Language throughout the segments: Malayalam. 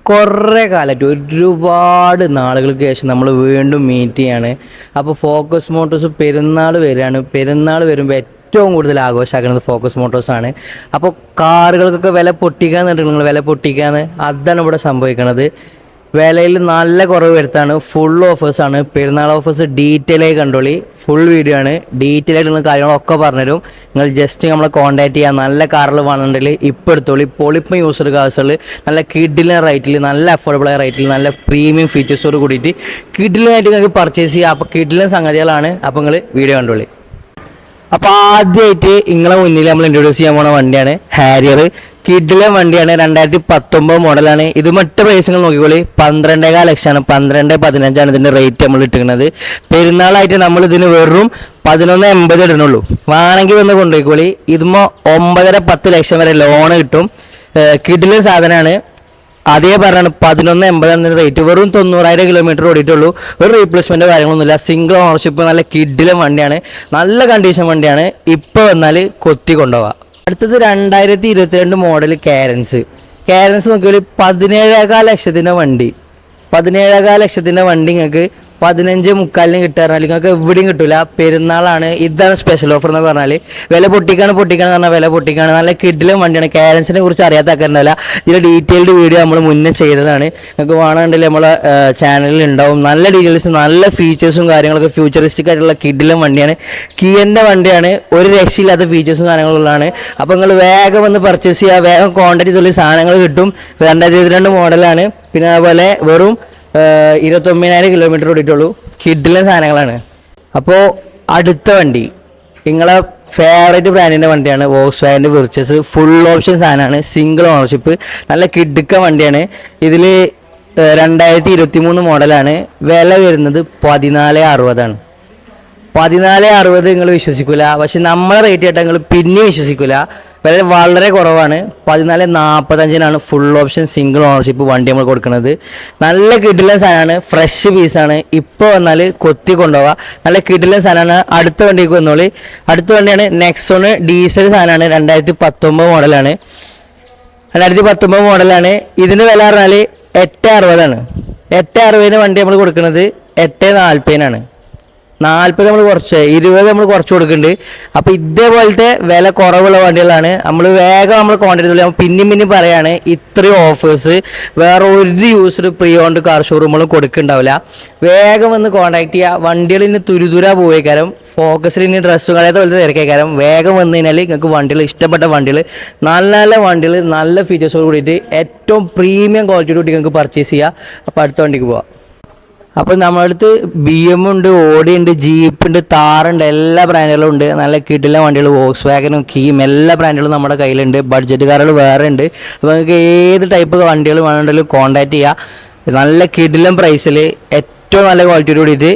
കുറേ കാലമായിട്ട് ഒരുപാട് നാളുകൾക്ക് ശേഷം നമ്മൾ വീണ്ടും മീറ്റ് ചെയ്യാണ്. അപ്പോൾ ഫോക്കസ് മോട്ടോഴ്സ് പെരുന്നാൾ വരികയാണ്. പെരുന്നാൾ വരുമ്പോൾ ഏറ്റവും കൂടുതൽ ആഘോഷമാക്കുന്നത് ഫോക്കസ് മോട്ടോഴ്സാണ്. അപ്പോൾ കാറുകൾക്കൊക്കെ വില പൊട്ടിക്കാന്ന് പറഞ്ഞിട്ട് നിങ്ങൾ വില പൊട്ടിക്കാന്ന് അതാണ് ഇവിടെ സംഭവിക്കുന്നത്. വിലയിൽ നല്ല കുറവ് വരുത്താണ്. ഫുൾ ഓഫേഴ്സാണ്. പെരുന്നാൾ ഓഫേഴ്സ് ഡീറ്റെയിൽ ആയി കണ്ടോളി. ഫുൾ വീഡിയോ ആണ്. ഡീറ്റെയിൽ ആയിട്ട് നിങ്ങൾ കാര്യങ്ങളൊക്കെ പറഞ്ഞുതരും. നിങ്ങൾ ജസ്റ്റ് നമ്മളെ കോൺടാക്ട് ചെയ്യുക. നല്ല കാറിൽ വേണമെന്നുണ്ടെങ്കിൽ ഇപ്പോൾ എടുത്തോളി. പൊളിപ്പം യൂസർ കാസുകൾ നല്ല കിഡിലിന് റേറ്റിൽ, നല്ല അഫോർഡബിൾ ആയ റേറ്റിൽ, നല്ല പ്രീമിയം ഫീച്ചേഴ്സോട് കൂടിയിട്ട് കിഡിലിനായിട്ട് നിങ്ങൾക്ക് പർച്ചേസ് ചെയ്യുക. അപ്പോൾ കിഡിലിന് സംഗതികളാണ്. അപ്പോൾ നിങ്ങൾ വീഡിയോ കണ്ടോളി. അപ്പോൾ ആദ്യമായിട്ട് നിങ്ങളെ മുന്നിൽ നമ്മൾ ഇൻട്രൊഡ്യൂസ് ചെയ്യാൻ പോകുന്ന വണ്ടിയാണ് ഹാരിയർ. കിഡിലെ വണ്ടിയാണ്. 2019 മോഡലാണ്. ഇത് മറ്റ് പ്രൈസുകൾ നോക്കിക്കോളി. 12.5 ലക്ഷമാണ്. 12-15 ഇതിൻ്റെ റേറ്റ് നമ്മൾ ഇട്ടിരിക്കുന്നത്. പെരുന്നാളായിട്ട് നമ്മൾ ഇതിന് വെറും 11.80 ഇടുന്നുള്ളൂ. വേണമെങ്കിൽ വന്ന് കൊണ്ടുപോയിക്കോളി. ഇതുമ്പോൾ 9.5-10 ലക്ഷം വരെ ലോണ് കിട്ടും. കിഡിലെ സാധനമാണ്. അതേ പറഞ്ഞാണ് 11.80 റേറ്റ്. വെറും 90,000 കിലോമീറ്റർ ഓടിയിട്ടുള്ളൂ. ഒരു റീപ്ലേസ്മെൻറ്റോ കാര്യങ്ങളൊന്നുമില്ല. Single ownership. നല്ല കിഡിലെ വണ്ടിയാണ്. നല്ല കണ്ടീഷൻ വണ്ടിയാണ്. ഇപ്പോൾ വന്നാൽ കൊത്തി കൊണ്ടുപോകാം. അടുത്തത് 2022 മോഡൽ കാരൻസ് നോക്കിയാൽ 17.5 ലക്ഷത്തിൻ്റെ വണ്ടി. 17.5 ലക്ഷത്തിൻ്റെ വണ്ടി നിങ്ങൾക്ക് 15.75 കിട്ടാറ് നിങ്ങൾക്ക് എവിടെയും കിട്ടില്ല. പെരുന്നാളാണ്. ഇതാണ് സ്പെഷ്യൽ ഓഫർ എന്നൊക്കെ പറഞ്ഞാൽ. വില പൊട്ടിക്കാണ് പറഞ്ഞാൽ വില പൊട്ടിക്കാണ്. നല്ല കിഡിലും വണ്ടിയാണ്. കാരൻസിനെ കുറിച്ച് അറിയാത്ത ആക്കാറുണ്ടാവില്ല. ഇതിൻ്റെ ഡീറ്റെയിൽഡ് വീഡിയോ നമ്മൾ മുന്നേ ചെയ്തതാണ്. നിങ്ങൾക്ക് വേണമെന്നുണ്ടെങ്കിൽ നമ്മളെ ചാനലിൽ ഉണ്ടാവും. നല്ല ഡീറ്റെയിൽസ്, നല്ല ഫീച്ചേഴ്സും കാര്യങ്ങളൊക്കെ ഫ്യൂച്ചറിസ്റ്റിക് ആയിട്ടുള്ള കിഡിലും വണ്ടിയാണ്. കിയൻ്റെ വണ്ടിയാണ്. ഒരു രക്ഷയില്ലാത്ത ഫീച്ചേഴ്സും കാര്യങ്ങളുള്ളതാണ്. അപ്പോൾ നിങ്ങൾ വേഗം വന്ന് പർച്ചേസ് ചെയ്യുക. വേഗം കോൺടാക്ട് ചെയ്തുള്ള സാധനങ്ങൾ കിട്ടും. 2022 മോഡലാണ്. പിന്നെ അതുപോലെ വെറും 29,000 കിലോമീറ്റർ ഓടിയിട്ടുള്ളൂ. കിഡിലെ സാധനങ്ങളാണ്. അപ്പോൾ അടുത്ത വണ്ടി നിങ്ങളെ ഫേവറേറ്റ് ബ്രാൻഡിൻ്റെ വണ്ടിയാണ്. വോക്സ്വാഗൻ്റെ വിർച്ചസ്. ഫുൾ ഓപ്ഷൻ സാധനമാണ്. Single ownership. നല്ല കിഡ്ക്ക വണ്ടിയാണ്. ഇതിൽ 2023 മോഡലാണ്. വില വരുന്നത് 14.60 ആണ്. 14.60 നിങ്ങൾ വിശ്വസിക്കില്ല. പക്ഷെ നമ്മളെ റേറ്റ് കേട്ടാൽ നിങ്ങൾ പിന്നെ വിശ്വസിക്കില്ല. വില വളരെ കുറവാണ്. 14.45 ഫുൾ ഓപ്ഷൻ സിംഗിൾ ഓണർഷിപ്പ് വണ്ടി നമ്മൾ കൊടുക്കുന്നത്. നല്ല കിഡിലൻ സാധനമാണ്. ഫ്രഷ് പീസാണ്. ഇപ്പോൾ വന്നാൽ കൊത്തി കൊണ്ടുപോവുക. നല്ല കിഡിലൻ സാധനമാണ്. അടുത്ത വണ്ടിക്ക് വന്നോളി. അടുത്ത വണ്ടിയാണ് നെക്സോൺ. ഡീസൽ സാധനമാണ്. 2019 മോഡലാണ്. 2019 മോഡലാണ്. ഇതിന് വില പറഞ്ഞാൽ 8.60 8.60 വണ്ടി നമ്മൾ കൊടുക്കുന്നത് 8.40 40 നമ്മൾ കുറച്ച് 20 നമ്മൾ കുറച്ച് കൊടുക്കുന്നുണ്ട്. അപ്പോൾ ഇതേപോലത്തെ വില കുറവുള്ള വണ്ടികളാണ്. നമ്മൾ വേഗം നമ്മൾ കോൺടാക്ട് ചെയ്തോളൂ. പിന്നെയും പറയാണ്, ഇത്രയും ഓഫേഴ്സ് വേറെ ഒരു യൂസ്ഡ് പ്രീ ഓൺഡ് കാർ ഷോറൂമുകളും കൊടുക്കുന്നുണ്ടാവില്ല. വേഗം വന്ന് കോൺടാക്ട് ചെയ്യുക. വണ്ടികൾ ഇനി തുരുതുര പോയേക്കാരം. ഫോക്കസിൽ ഇനി ഡ്രസ്സും കളയാത്ത പോലത്തെ തിരക്കേക്കാരം. വേഗം വന്നു കഴിഞ്ഞാൽ നിങ്ങൾക്ക് വണ്ടികൾ, ഇഷ്ടപ്പെട്ട വണ്ടികൾ, നല്ല നല്ല വണ്ടികൾ, നല്ല ഫീച്ചേഴ്സോട് കൂടിയിട്ട് ഏറ്റവും പ്രീമിയം ക്വാളിറ്റിയോട് കൂടി നിങ്ങൾക്ക് പർച്ചേസ് ചെയ്യുക. അപ്പോൾ അടുത്ത വണ്ടിക്ക് പോവാം. അപ്പോൾ നമ്മുടെ അടുത്ത് BM ഉണ്ട്, ഓഡി ഉണ്ട്, ജീപ്പ് ഉണ്ട്, താറുണ്ട്, എല്ലാ ബ്രാൻഡുകളും ഉണ്ട്. നല്ല കിടിലൻ വണ്ടികൾ, വോക്സ് വാഗനും കീം എല്ലാ ബ്രാൻഡുകളും നമ്മുടെ കയ്യിലുണ്ട്. ബഡ്ജറ്റ് കാറുകൾ വേറെ ഉണ്ട്. അപ്പോൾ നിങ്ങൾക്ക് ഏത് ടൈപ്പ് വണ്ടികൾ വേണമെങ്കിലും കോൺടാക്ട് ചെയ്യുക. നല്ല കിടിലൻ പ്രൈസിൽ ഏറ്റവും നല്ല ക്വാളിറ്റിയോട് കൂടിയിട്ട്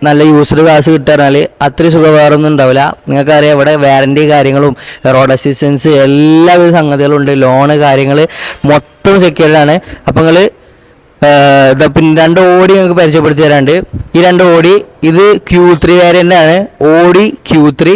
നല്ല യൂസ്ഡ് കാശ് കിട്ടാറിനാൽ അത്രയും സുഖം വേറൊന്നും ഉണ്ടാവില്ല. നിങ്ങൾക്കറിയാം ഇവിടെ വാറൻറ്റി കാര്യങ്ങളും റോഡ് അസിസ്റ്റൻസ് എല്ലാവിധ സംഗതികളും ഉണ്ട്. ലോണ് കാര്യങ്ങൾ മൊത്തം സെക്യൂർഡാണ്. അപ്പോൾ നിങ്ങൾ പിന്നെ 2 ഓഡി നിങ്ങൾക്ക് പരിചയപ്പെടുത്തി തരാണ്ട്. ഈ 2 ഓഡി, ഇത് Q3 വേരിയൻ്റ് ആണ്. ഓഡി Q3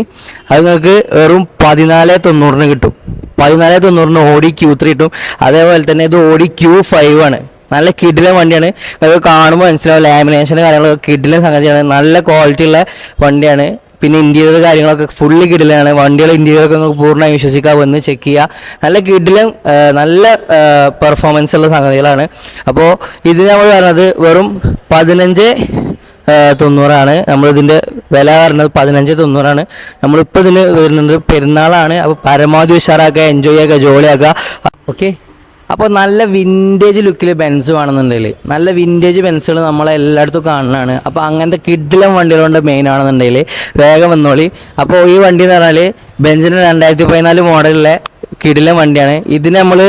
അത് നിങ്ങൾക്ക് വെറും 14.90 കിട്ടും. 14.90 ഓഡി Q3 കിട്ടും. അതേപോലെ തന്നെ ഇത് ഓഡി Q5 ആണ്. നല്ല കിഡിലെ വണ്ടിയാണ്. നിങ്ങൾക്ക് കാണുമ്പോൾ മനസ്സിലാവും. ലാമിനേഷൻ്റെ കാര്യങ്ങളൊക്കെ കിഡിലെ സംഗതിയാണ്. നല്ല ക്വാളിറ്റി ഉള്ള വണ്ടിയാണ്. പിന്നെ ഇൻറ്റീരിയർ കാര്യങ്ങളൊക്കെ ഫുള്ള് കിഡിലാണ്. വണ്ടിയുടെ ഇൻറ്റീരിയറൊക്കെ നിങ്ങൾക്ക് പൂർണ്ണമായി വിശ്വസിക്കാൻ വന്ന് ചെക്ക് ചെയ്യുക. നല്ല കിഡിലും നല്ല പെർഫോമൻസ് ഉള്ള സംഗതികളാണ്. അപ്പോൾ ഇത് നമ്മൾ പറയുന്നത് വെറും 15.90 നമ്മളിതിൻ്റെ വില പറയുന്നത് 15.90. നമ്മളിപ്പോൾ ഇതിന് വരുന്നത് പെരുന്നാളാണ്. അപ്പോൾ പരമാവധി ഉഷാറാക്കുക, എൻജോയ് ആക്കുക, ജോളിയാക്കുക. ഓക്കെ. അപ്പോൾ നല്ല വിൻറ്റേജ് ലുക്കിൽ ബെൻസ് വേണമെന്നുണ്ടെങ്കിൽ, നല്ല വിൻറ്റേജ് ബെൻസുകൾ നമ്മളെ എല്ലായിടത്തും കാണുന്നതാണ്. അപ്പോൾ അങ്ങനത്തെ കിഡിലും വണ്ടികളുണ്ട് മെയിൻ ആണെന്നുണ്ടെങ്കിൽ വേഗം വന്നോളി. അപ്പോൾ ഈ വണ്ടി എന്ന് പറഞ്ഞാൽ ബെൻസിൻ്റെ 2014 മോഡലിലെ കിടിലൻ വണ്ടിയാണ്. ഇതിന് നമ്മൾ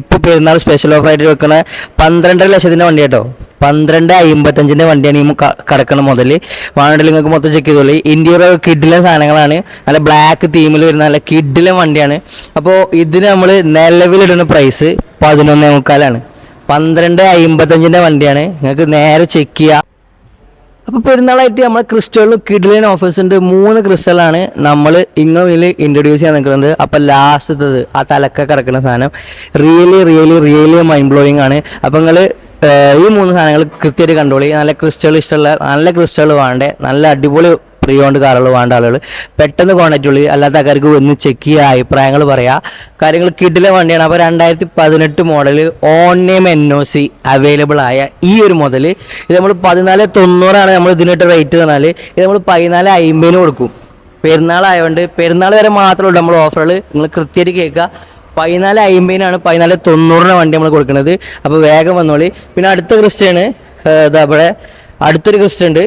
ഇപ്പോൾ പെരുന്നാൾ സ്പെഷ്യൽ ഓഫറായിട്ട് വെക്കുന്ന 12.5 ലക്ഷത്തിൻ്റെ വണ്ടി കേട്ടോ. 12.55 വണ്ടിയാണ് ഈ കിടക്കണ മുതൽ. വേണമെങ്കിൽ നിങ്ങൾക്ക് മൊത്തം ചെക്ക് ചെയ്തോളി. ഇൻറ്റീരിയർ കിഡിലെ സാധനങ്ങളാണ്. നല്ല ബ്ലാക്ക് തീമിൽ വരുന്ന നല്ല കിഡിലെ വണ്ടിയാണ്. അപ്പോൾ ഇതിന് നമ്മൾ നിലവിലിടുന്ന പ്രൈസ് 11.25 12.55 വണ്ടിയാണ്. നിങ്ങൾക്ക് നേരെ ചെക്ക് ചെയ്യുക. അപ്പോൾ പെരുന്നാളായിട്ട് നമ്മളെ ക്രിസ്റ്റലിന് കിഡിലൻ ഓഫേഴ്സ് ഉണ്ട്. 3 ക്രിസ്റ്റലാണ് നമ്മൾ ഇങ്ങനെ ഇൻട്രൊഡ്യൂസ് ചെയ്യാൻ നിൽക്കുന്നത്. അപ്പോൾ ലാസ്റ്റത്തത് ആ തലക്ക കിടക്കുന്ന സാധനം റിയലി മൈൻഡ് ബ്ലോയിങ് ആണ്. അപ്പോൾ നിങ്ങൾ ഈ 3 സാധനങ്ങൾ കൃത്യമായിട്ട് കണ്ടോളി. നല്ല ക്രിസ്റ്റൽ ഇഷ്ടമുള്ള നല്ല ക്രിസ്റ്റൽ വേണ്ടേ, നല്ല അടിപൊളി പ്രീ ഓൺഡ് കാറുകൾ വേണ്ട ആളുകൾ പെട്ടെന്ന് കോൺടാക്ട് ഉള്ളൂ. അല്ലാത്ത ആൾക്കാർക്ക് ഒന്ന് ചെക്ക് ചെയ്യുക, അഭിപ്രായങ്ങൾ പറയുക, കാര്യങ്ങൾ കിട്ടില്ല വണ്ടിയാണ്. അപ്പോൾ 2018 model on name NOC available ആയ ഈ ഒരു മുതൽ ഇത് നമ്മൾ 1490 നമ്മൾ ഇതിനിട്ട് റേറ്റ് തന്നാൽ ഇത് നമ്മൾ 1450 കൊടുക്കും. പെരുന്നാളായതുകൊണ്ട് പെരുന്നാൾ വരെ മാത്രമേ ഉള്ളൂ നമ്മൾ ഓഫറുകൾ. നിങ്ങൾ കൃത്യമായിട്ട് കേൾക്കുക. 1450 1490 വണ്ടി നമ്മൾ കൊടുക്കുന്നത്. അപ്പോൾ വേഗം വന്നോളി. പിന്നെ അടുത്ത ക്രിസ്റ്റയാണ് ഇവിടെ അടുത്തൊരു ക്രിസ്റ്റ ഉണ്ട്.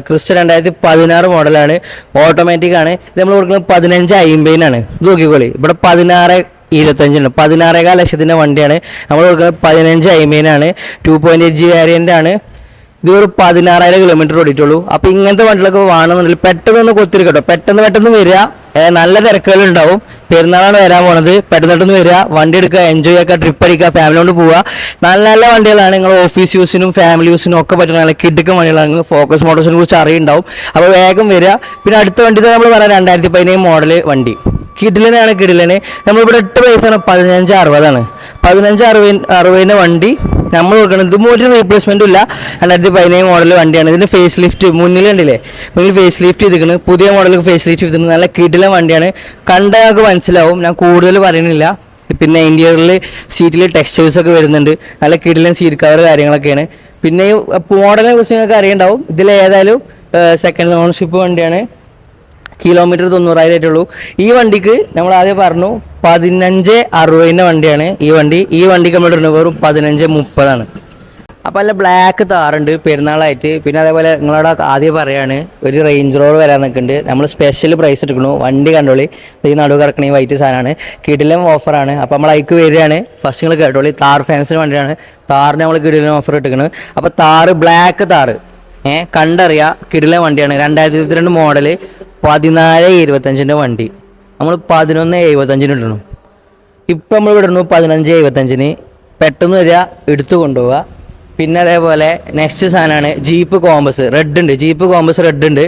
ക്രിസ്റ്റ 2016 മോഡലാണ്, ഓട്ടോമാറ്റിക് ആണ്. ഇത് നമ്മൾ കൊടുക്കുന്നത് 1550 ഇത് നോക്കിക്കോളി. ഇവിടെ 1625 16.5 ലക്ഷത്തിൻ്റെ വണ്ടിയാണ് നമ്മൾ കൊടുക്കുന്നത്. 1550 2.8G വേരിയൻ്റ് ആണ്. ഇത് ഒരു 16,000 കിലോമീറ്റർ ഓടിയിട്ടുള്ളൂ. അപ്പോൾ ഇങ്ങനത്തെ വണ്ടികളൊക്കെ വേണമെന്നുണ്ടെങ്കിൽ പെട്ടെന്ന് കൊത്തിരിക്കട്ടോ, പെട്ടെന്ന് വരിക. നല്ല തിരക്കുകളുണ്ടാവും. പെരുന്നാളാണ് വരാൻ പോണത്. പെട്ടെന്ന് വരിക, വണ്ടി എടുക്കുക, എൻജോയ് ചെയ്യുക, ട്രിപ്പ് അടിക്കുക, ഫാമിലി കൊണ്ട് പോവുക. നല്ല വണ്ടികളാണ്. നിങ്ങൾ ഓഫീസ് യൂസിനും ഫാമിലി യൂസിനും ഒക്കെ പറ്റുന്ന നല്ല കിടുക്കൻ വണ്ടികളാണ്. നിങ്ങൾ ഫോക്കസ് മോട്ടോഴ്സിനെ കുറിച്ച് അറിയുണ്ടാവും. അപ്പോൾ വേഗം വരിക. പിന്നെ അടുത്ത വണ്ടി നമ്മൾ പറയാം 2017 മോഡൽ വണ്ടി കിഡിലന്. നമ്മളിവിടെ 8 പൈസയാണ് 1560 1560 വണ്ടി നമ്മൾ കൊടുക്കുന്നത്. ഇത് ഒരു റീപ്ലേസ്മെൻറ്റും ഇല്ല. 2017 മോഡൽ വണ്ടിയാണ്. ഇതിൻ്റെ ഫേസ് ലിഫ്റ്റ് മുന്നിൽ കണ്ടില്ലേ, മുന്നിൽ ഫേസ് ലിഫ്റ്റ് ചെയ്തിരിക്കുന്നത്. പുതിയ മോഡൽ ഫേസ് ലിഫ്റ്റ് ചെയ്തിട്ടുണ്ട്. നല്ല കിടിലൻ വണ്ടിയാണ്. കണ്ടാൽ ഞങ്ങൾക്ക് മനസ്സിലാവും, ഞാൻ കൂടുതൽ പറയണില്ല. പിന്നെ ഇന്റീരിയറിൽ സീറ്റിൽ ടെക്സ്റ്റേഴ്സൊക്കെ വരുന്നുണ്ട്. നല്ല കിടിലൻ സീറ്റ് കവർ കാര്യങ്ങളൊക്കെയാണ്. പിന്നെ മോഡലിനെ കുറിച്ച് നിങ്ങൾക്ക് അറിയണ്ടാവും. ഇതിൽ ഏതായാലും സെക്കൻഡ് ഓണർഷിപ്പ് വണ്ടിയാണ്. കിലോമീറ്റർ 90,000 ആയിട്ടുള്ളൂ. ഈ വണ്ടിക്ക് നമ്മൾ ആദ്യം പറഞ്ഞു 1560 വണ്ടിയാണ് ഈ വണ്ടിക്ക് നമ്മൾ ഇടുന്നത് വെറും 1530. അപ്പോൾ അല്ല ബ്ലാക്ക് താറുണ്ട് പെരുന്നാളായിട്ട്. പിന്നെ അതേപോലെ നിങ്ങളോട് ആദ്യം പറയാണ് ഒരു റേഞ്ച് റോവർ വരാൻ നിൽക്കുന്നുണ്ട്. നമ്മൾ സ്പെഷ്യൽ പ്രൈസ് എടുക്കണു. വണ്ടി കണ്ടോളി. ഈ നടുവ് കിടക്കണ ഈ വൈറ്റ് സാധനമാണ്. കിടിലൻ ഓഫറാണ്. അപ്പോൾ നമ്മൾ അതിക്ക് വരികയാണ്. ഫസ്റ്റ് നിങ്ങൾ കേട്ടോളി. താർ ഫാൻസിന് വണ്ടിയാണ്. താറിന് നമ്മൾ കിടിലൻ ഓഫർ ഇട്ടിരിക്കുന്നത്. അപ്പോൾ താറ് ബ്ലാക്ക് താറ് കണ്ടറിയാം, കിടിലൻ വണ്ടിയാണ്. 2022 മോഡൽ 1425 വണ്ടി നമ്മൾ 1175 ഇടണം. ഇപ്പം നമ്മൾ ഇടണു 1575. പെട്ടെന്ന് വരിക, എടുത്തു കൊണ്ടുപോവുക. പിന്നെ അതേപോലെ നെക്സ്റ്റ് സാധനമാണ് ജീപ്പ് കോമ്പസ് റെഡ് ഉണ്ട്.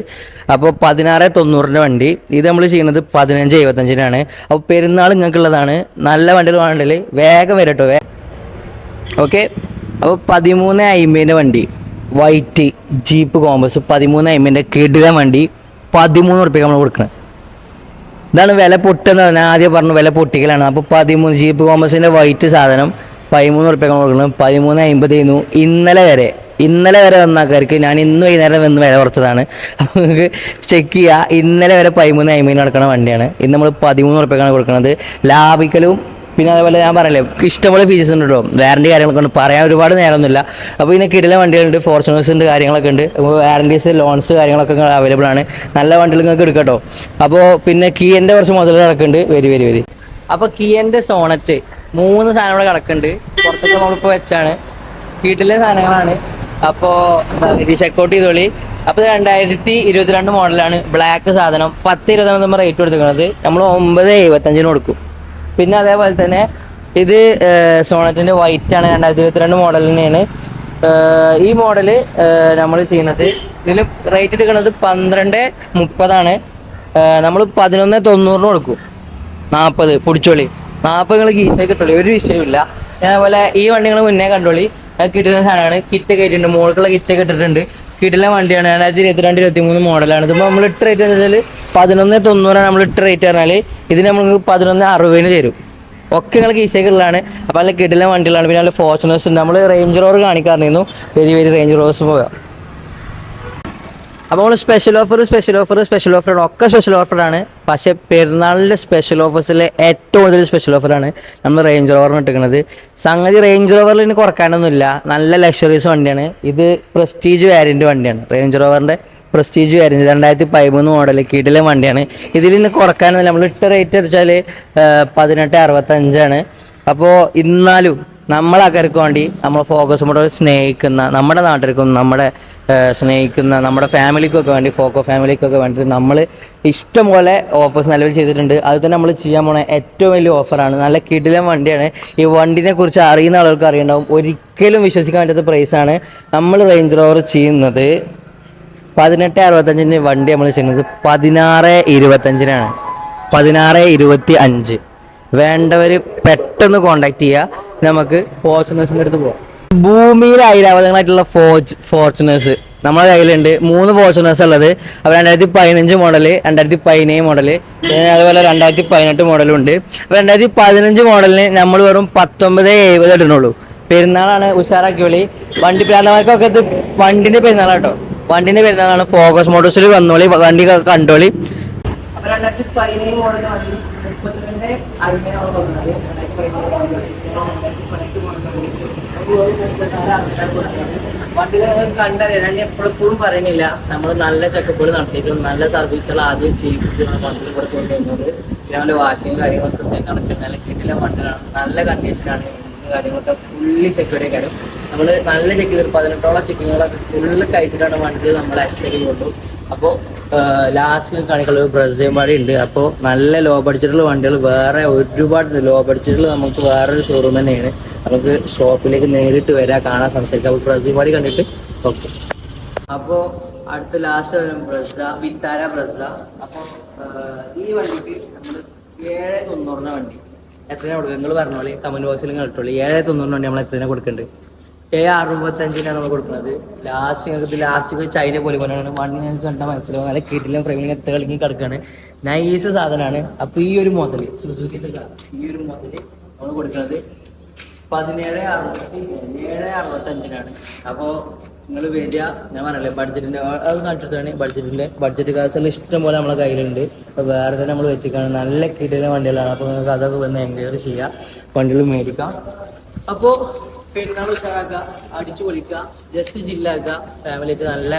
അപ്പോൾ 1690 വണ്ടി. ഇത് നമ്മൾ ചെയ്യുന്നത് 1575. അപ്പോൾ പെരുന്നാൾ നിങ്ങൾക്കുള്ളതാണ്. നല്ല വണ്ടികൾ വേണ്ടതിൽ വേഗം വരട്ടോ. ഓക്കെ. അപ്പോൾ 1350 വണ്ടി വൈറ്റ് ജീപ്പ് കോമ്പസ് 1350 കിടിലൻ വണ്ടി 13 ഉറുപ്പിക നമ്മൾ കൊടുക്കണം. ഇതാണ് വില പൊട്ടെന്ന് പറഞ്ഞാൽ ആദ്യം പറഞ്ഞു വില പൊട്ടിക്കലാണ്. അപ്പോൾ 13 ജീപ്പ് കോമ്പസിൻ്റെ വൈറ്റ് സാധനം 13 ഉറുപ്പിക കൊടുക്കണം. 1350 ഇന്നലെ വരെ വന്ന ആൾക്കാർക്ക് ഞാൻ ഇന്ന് വൈകുന്നേരം വന്ന് വില കുറച്ചതാണ്. അപ്പോൾ നിങ്ങൾക്ക് ചെക്ക് ചെയ്യുക. ഇന്നലെ വരെ 1350 നടക്കുന്ന വണ്ടിയാണ്. ഇന്ന് നമ്മൾ 13 ഉറുപ്പികയാണ് കൊടുക്കുന്നത്. ലാഭിക്കലും പിന്നെ അതേപോലെ ഞാൻ പറയല്ലേ ഇഷ്ടംപോലെ ഫീച്ചേഴ്സ് ഉണ്ട് കേട്ടോ. വാറണ്ടി കാര്യങ്ങളൊക്കെ ഉണ്ട്. പറയാൻ ഒരുപാട് നേരമൊന്നുമില്ല. അപ്പോൾ ഇതിന് കിടിലൻ വണ്ടികളുണ്ട്. ഫോർച്യൂണേഴ്സിൻ്റെ കാര്യങ്ങളൊക്കെ ഉണ്ട്. അപ്പോൾ വാറണ്ടീസ് ലോൺസ് കാര്യങ്ങളൊക്കെ അവൈലബിൾ ആണ്. നല്ല വണ്ടികൾ നിങ്ങൾക്ക് എടുക്കാം കേട്ടോ. അപ്പോൾ പിന്നെ കിയൻ്റെ കുറച്ച് മുതൽ കിടക്കുന്നുണ്ട്. വരി. അപ്പോൾ കിയൻ്റെ സോണറ്റ് 3 സാധനം ഇവിടെ കിടക്കുന്നുണ്ട്. പുറത്തൊക്കെ നമ്മളിപ്പോൾ വെച്ചാണ്. കിടിലൻ സാധനങ്ങളാണ്. അപ്പോൾ ചെക്കൗട്ട് ചെയ്തോളി. അപ്പോൾ 2022 മോഡലാണ്. ബ്ലാക്ക് സാധനം 10-20 നമ്മൾ റേറ്റ് കൊടുത്തിരിക്കുന്നത്. നമ്മൾ 975 കൊടുക്കും. പിന്നെ അതേപോലെ തന്നെ ഇത് സോണറ്റിൻ്റെ വൈറ്റ് ആണ്. 2022 മോഡൽ തന്നെയാണ്. ഈ മോഡൽ നമ്മൾ ചെയ്യുന്നത് ഇതിൽ റേറ്റ് എടുക്കുന്നത് 1230. നമ്മൾ 1190 കൊടുക്കും. 40 പൊടിച്ചോളി. 40 നിങ്ങൾ ഗീസേ കിട്ടുള്ളൂ. ഒരു വിഷയമില്ല. അതേപോലെ ഈ വണ്ടി നിങ്ങൾ മുന്നേ കണ്ടോളി. കിട്ടുന്ന സാധനമാണ്. കിറ്റ് കയറ്റിട്ടുണ്ട്. മോൾക്കുള്ള കിറ്റ് കിട്ടിട്ടുണ്ട്. കിടിലൻ വണ്ടിയാണ്. 2022-23 മോഡലാണ്. ഇതിപ്പോൾ നമ്മൾ ഇട്ട് റേറ്റ് എന്ന് വെച്ചാൽ 1190 നമ്മൾ ഇട്ട് റേറ്റ് പറഞ്ഞാൽ ഇതിന് നമുക്ക് 1160 തരും. ഒക്കെ നിങ്ങൾ കീശേക്കുള്ളതാണ്. അപ്പോൾ നല്ല കിടിലൻ വണ്ടികളാണ്. പിന്നെ നല്ല ഫോർച്യൂണേഴ്സ് ഉണ്ട്. നമ്മൾ റേഞ്ച് റോവർ കാണിക്കാറുണ്ടായിരുന്നു. വെരി റേഞ്ച് റോവേഴ്സ് പോകാം. അപ്പോൾ നമ്മൾ സ്പെഷ്യൽ ഓഫർ ഒക്കെ സ്പെഷ്യൽ ഓഫറാണ്. പക്ഷേ പെരുന്നാളിൻ്റെ സ്പെഷ്യൽ ഓഫേഴ്സിലെ ഏറ്റവും കൂടുതൽ സ്പെഷ്യൽ ഓഫറാണ് നമ്മൾ റേഞ്ച് റോവറിന് ഇട്ടിരിക്കുന്നത്. സംഗതി റേഞ്ച് റോവറിൽ ഇനി കുറക്കാനൊന്നുമില്ല. നല്ല ലക്ഷറീസ് വണ്ടിയാണ്. ഇത് പ്രസ്റ്റീജ് വേരിയൻ്റ് വണ്ടിയാണ്. റേഞ്ച് റോവറിൻ്റെ പ്രസ്റ്റീജ് വേരിയൻ്റ് 2013 മോഡൽ കിടിലൻ വണ്ടിയാണ്. ഇതിൽ നിന്ന് കുറക്കാനൊന്നുമില്ല. നമ്മൾ ഇട്ട റേറ്റ് വെച്ചാൽ 1865. അപ്പോൾ എന്നാലും നമ്മളാൾക്കാർക്ക് വേണ്ടി നമ്മൾ ഫോക്കസ് മോട്ടോഴ്സ് സ്നേഹിക്കുന്ന നമ്മുടെ നാട്ടിലേക്കും നമ്മുടെ ഫാമിലിക്കൊക്കെ വേണ്ടി ഫാമിലിക്കൊക്കെ വേണ്ടി നമ്മൾ ഇഷ്ടംപോലെ ഓഫേഴ്സ് നിലവിൽ ചെയ്തിട്ടുണ്ട്. അത് തന്നെ നമ്മൾ ചെയ്യാൻ പോണ ഏറ്റവും വലിയ ഓഫറാണ്. നല്ല കിടിലൻ വണ്ടിയാണ്. ഈ വണ്ടിനെ കുറിച്ച് അറിയുന്ന ആളുകൾക്ക് അറിയണ്ടാവും. ഒരിക്കലും വിശ്വസിക്കാൻ പറ്റാത്ത പ്രൈസാണ് നമ്മൾ റേഞ്ച് റോവർ ചെയ്യുന്നത്. 1865 വണ്ടി നമ്മൾ ചെയ്യുന്നത് 1625-നാണ്. 1625. വേണ്ടവർ പെട്ടെന്ന് കോണ്ടാക്ട് ചെയ്യുക. നമുക്ക് ഫോർച്യൂണേഴ്സിൻ്റെ അടുത്ത് പോവാം. ഭൂമിയിൽ ഐരാവതങ്ങളായിട്ടുള്ള ഫോർച്യൂണേഴ്സ് നമ്മുടെ കയ്യിലുണ്ട്. 3 ഫോർച്യൂണേഴ്സ് ഉള്ളത്. അപ്പോൾ 2015 മോഡല്, 2017 മോഡല്, അതുപോലെ 2018 മോഡലും ഉണ്ട്. 2015 മോഡലിന് നമ്മൾ വെറും 1970 ഇടണുള്ളൂ. പെരുന്നാളാണ്, ഉഷാറാക്കി വിളി. വണ്ടി പ്രാന്തമാർക്കൊക്കെ ഇത് വണ്ടിന്റെ പെരുന്നാളാട്ടോ. വണ്ടിന്റെ പെരുന്നാളാണ്. ഫോക്കസ് മോട്ടോഴ്സിൽ വന്നോളി, വണ്ടി കണ്ടോളി. അപ്പൊ 2017 മോഡൽ വണ്ടി 32 കണ്ടറിയാം. ഞാൻ എപ്പോഴും പറയുന്നില്ല, നമ്മൾ നല്ല ചെക്കപ്പുകൾ നടത്തിയിട്ടും നല്ല സർവീസുകൾ ആദ്യം ചെയ്യിപ്പിക്കുന്ന വണ്ടികൾ ഇവിടെ കൊണ്ടുവരുന്നത്. പിന്നെ വാഷിങ് കാര്യങ്ങളൊക്കെ കണക്കിൽ നല്ല കിട്ടില്ല വണ്ടികളാണ്, നല്ല കണ്ടീഷനാണ്. കാര്യങ്ങളൊക്കെ ഫുള്ളി സെക്യൂർഡ് കാര്യം നമ്മൾ നല്ല ചെക്ക് ചെയ്തിട്ട് 18ഓളം ചെക്കിങ്ങുകളൊക്കെ ഫുള്ള് കഴിച്ചിട്ടാണ് വണ്ടി നമ്മൾ ആക്ച്വലി കൊണ്ടു. അപ്പോൾ ലാസ്റ്റ് കാണിക്കുള്ള ഒരു ബ്രസേമാടി ഉണ്ട്. അപ്പോൾ നല്ല ലോ ബഡ്ജറ്റുള്ള വണ്ടികൾ വേറെ ഒരുപാട് ലോ ബഡ്ജറ്റിൽ നമുക്ക് വേറൊരു ഷോറൂം തന്നെയാണ്. നമുക്ക് ഷോപ്പിലേക്ക് നേരിട്ട് വരാം, കാണാൻ, സംസാരിക്കാം. അപ്പോൾ ബ്രസേമാടി കണ്ടിട്ട് ഓക്കെ. അപ്പോൾ അടുത്ത ലാസ്റ്റ് ബ്രസ, വിത്താര ബ്രസ. അപ്പോൾ ഈ വണ്ടിക്ക് നമ്മൾ 790 വണ്ടി എത്രയാണ് കൊടുക്കുക? നിങ്ങൾ പറഞ്ഞ പോലെ കമന്റ് ബോക്സിൽ നിങ്ങൾ ഇട്ടോളൂ. 790 വണ്ടി നമ്മൾ എത്രയാണ് കൊടുക്കേണ്ടത്? 765-നാണ് നമ്മൾ കൊടുക്കുന്നത്. ലാസ്റ്റ് ചൈന പോലെ പോലെയാണ് വണ്ടി. ഞങ്ങൾക്ക് കണ്ടാൽ മനസ്സിലാവും, നല്ല കിടിലം ഫ്രെയിമിങ് എത്ര കളിക്ക് കിടക്കുകയാണ്. നൈസ് സാധനമാണ്. അപ്പോൾ ഈ ഒരു മോഡൽ സുസുക്കിന്റെ ഈ ഒരു മോഡൽ നമ്മൾ കൊടുക്കുന്നത് 1765-നാണ്. അപ്പോൾ നിങ്ങൾ വരിക. ഞാൻ പറഞ്ഞല്ലേ ബഡ്ജറ്റിന്റെ അത് കാണിച്ചിട്ടാണ്. ബഡ്ജറ്റ് കാശുകൾ ഇഷ്ടം പോലെ നമ്മളെ കയ്യിലുണ്ട്. അപ്പോൾ വേറെ തന്നെ നമ്മൾ വെച്ചിട്ടാണ്. നല്ല കിടില വണ്ടികളാണ്. അപ്പോൾ നിങ്ങൾക്ക് അതൊക്കെ വന്ന് എൻക്വയറി ചെയ്യാം, വണ്ടികൾ മേടിക്കാം. അപ്പോൾ പെരുന്നാൾ ഉഷാറാക്കുക, അടിച്ചു പൊളിക്കുക, ജസ്റ്റ് ജില്ലാക്കുക. ഫാമിലിക്ക് നല്ല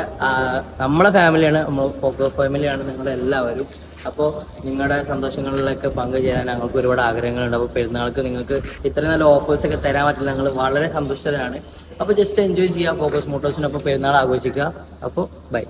നമ്മളെ ഫാമിലിയാണ്, നമ്മൾ ഫോക്കോ ഫാമിലിയാണ് നിങ്ങളെല്ലാവരും. അപ്പോൾ നിങ്ങളുടെ സന്തോഷങ്ങളിലൊക്കെ പങ്കുചേരാൻ ഞങ്ങൾക്ക് ഒരുപാട് ആഗ്രഹങ്ങളുണ്ട്. അപ്പോൾ പെരുന്നാൾക്ക് നിങ്ങൾക്ക് ഇത്രയും നല്ല ഓഫേഴ്സൊക്കെ തരാൻ പറ്റില്ല, ഞങ്ങൾ വളരെ സന്തുഷ്ടരാണ്. അപ്പോൾ ജസ്റ്റ് എൻജോയ് ചെയ്യുക ഫോക്കസ് മോട്ടോഴ്സിനൊപ്പം പെരുന്നാൾ ആഘോഷിക്കുക. അപ്പോൾ ബൈ.